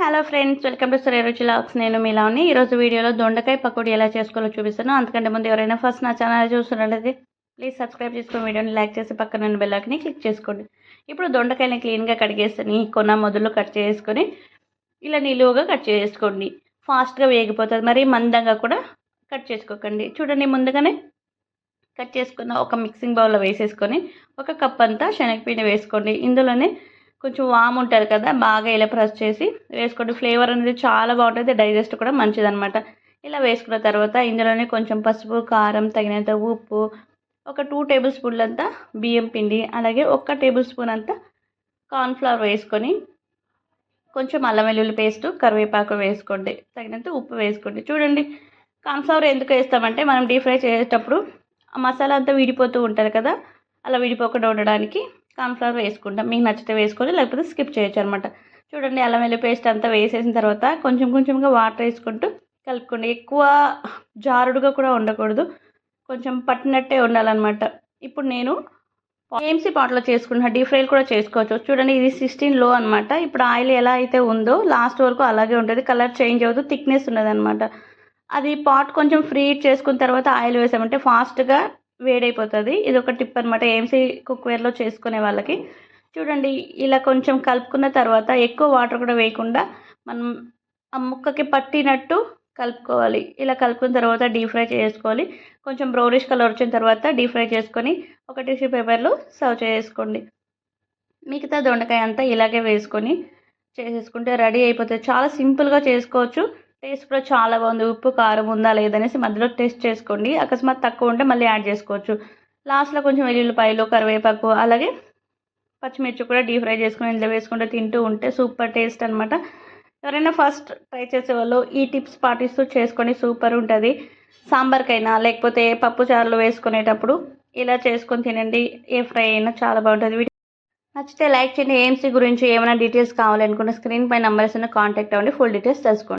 Hello friends, welcome to Sri Ruchi logs. నేను మీలాని ఈరోజు వీడియోలో దొండకాయ పకోడీ ఎలా చేసుకోవాలో చూపిస్తాను. అంతకంటే ముందు ఎవరైనా ఫస్ట్ నా ఛానల్ చూస్తున్నట్లయితే ప్లీజ్ సబ్స్క్రైబ్ చేసుకొని వీడియోని లైక్ చేసి పక్కన బెల్ ఐకాన్ని క్లిక్ చేసుకోండి. ఇప్పుడు దొండకాయని క్లీన్గా కడిగేసుకొని కొన మొదలు కట్ చేసుకొని ఇలా నిలువుగా కట్ చేసుకోండి. ఫాస్ట్గా వేగిపోతుంది, మరి మందంగా కూడా కట్ చేసుకోకండి. చూడండి, ముందుగానే కట్ చేసుకున్న ఒక మిక్సింగ్ బౌల్లో వేసేసుకొని ఒక కప్ అంతా శనగపిండి వేసుకోండి. ఇందులోనే కొంచెం వామ్ ఉంటుంది కదా, బాగా ఇలా ప్రెస్ చేసి వేసుకోండి. ఫ్లేవర్ అనేది చాలా బాగుంటుంది, డైజెస్ట్ కూడా మంచిదన్నమాట. ఇలా వేసుకున్న తర్వాత ఇందులోనే కొంచెం పసుపు, కారం, తగినంత ఉప్పు, ఒక 2 టేబుల్ స్పూన్లంతా బియ్యం పిండి, అలాగే 1 టేబుల్ స్పూన్ అంతా కార్న్ఫ్లవర్ వేసుకొని కొంచెం అల్లం వెల్లుల్లి పేస్ట్, కరివేపాకు వేసుకోండి, తగినంత ఉప్పు వేసుకోండి. చూడండి, కార్న్ఫ్లవర్ ఎందుకు వేస్తామంటే మనం డీప్ ఫ్రై చేసేటప్పుడు ఆ మసాలా అంతా విడిపోతూ ఉంటుంది కదా, అలా విడిపోకుండా ఉండడానికి కార్న్ఫ్లవర్ వేసుకుంటాం. మీకు నచ్చితే వేసుకొని, లేకపోతే స్కిప్ చేయొచ్చు అనమాట. చూడండి, అల్లం వెల్లుల్లి పేస్ట్ అంతా వేసేసిన తర్వాత కొంచెం కొంచెంగా వాటర్ వేసుకుంటూ కలుపుకోండి. ఎక్కువ జారుడుగా కూడా ఉండకూడదు, కొంచెం పట్టినట్టే ఉండాలన్నమాట. ఇప్పుడు నేను ఏఎంసీ పాట్లో చేసుకుంటున్నా, డీప్ ఫ్రైలు కూడా చేసుకోవచ్చు. చూడండి, ఇది 16 లో అనమాట. ఇప్పుడు ఆయిల్ ఎలా అయితే ఉందో లాస్ట్ వరకు అలాగే ఉంటుంది, కలర్ చేంజ్ అవుతూ థిక్నెస్ ఉన్నది అనమాట. అది పాట్ కొంచెం ఫ్రీ హీట్ చేసుకున్న తర్వాత ఆయిల్ వేసామంటే ఫాస్ట్గా వేడైపోతుంది. ఇది ఒక టిప్ అనమాట ఏఎంసీ కుక్వేర్లో చేసుకునే వాళ్ళకి. చూడండి, ఇలా కొంచెం కలుపుకున్న తర్వాత ఎక్కువ వాటర్ కూడా వేయకుండా మనం ఆ ముక్కకి పట్టినట్టు కలుపుకోవాలి. ఇలా కలుపుకున్న తర్వాత డీప్ ఫ్రై చేసుకోవాలి. కొంచెం బ్రౌనిష్ కలర్ వచ్చిన తర్వాత డీప్ ఫ్రై చేసుకొని ఒక టిష్యూ పేపర్లో సర్వ్ చేసుకోండి. మిగతా దొండకాయ అంతా ఇలాగే వేసుకొని చేసేసుకుంటే రెడీ అయిపోతుంది. చాలా సింపుల్గా చేసుకోవచ్చు, టేస్ట్ కూడా చాలా బాగుంది. ఉప్పు కారం ఉందా లేదనేసి మధ్యలో టేస్ట్ చేసుకోండి. అకస్మాత్ తక్కువ ఉంటే మళ్ళీ యాడ్ చేసుకోవచ్చు. లాస్ట్లో కొంచెం వెల్లుల్లిపాయలు, కరివేపాకు, అలాగే పచ్చిమిర్చి కూడా డీప్ ఫ్రై చేసుకుని ఇందులో వేసుకుంటూ తింటూ ఉంటే సూపర్ టేస్ట్ అనమాట. ఎవరైనా ఫస్ట్ ట్రై చేసే వాళ్ళు ఈ టిప్స్ పాటిస్తూ చేసుకొని సూపర్ ఉంటుంది. సాంబార్కైనా లేకపోతే పప్పు చారులు వేసుకునేటప్పుడు ఇలా చేసుకొని తినండి. ఏ ఫ్రై అయినా చాలా బాగుంటుంది. నచ్చితే లైక్ చేయండి. ఏఎంసీ గురించి ఏమైనా డీటెయిల్స్ కావాలనుకున్న స్క్రీన్ పై నెంబర్స్ కాంటాక్ట్ అవ్వండి, ఫుల్ డీటెయిల్స్ తెలుసుకోండి.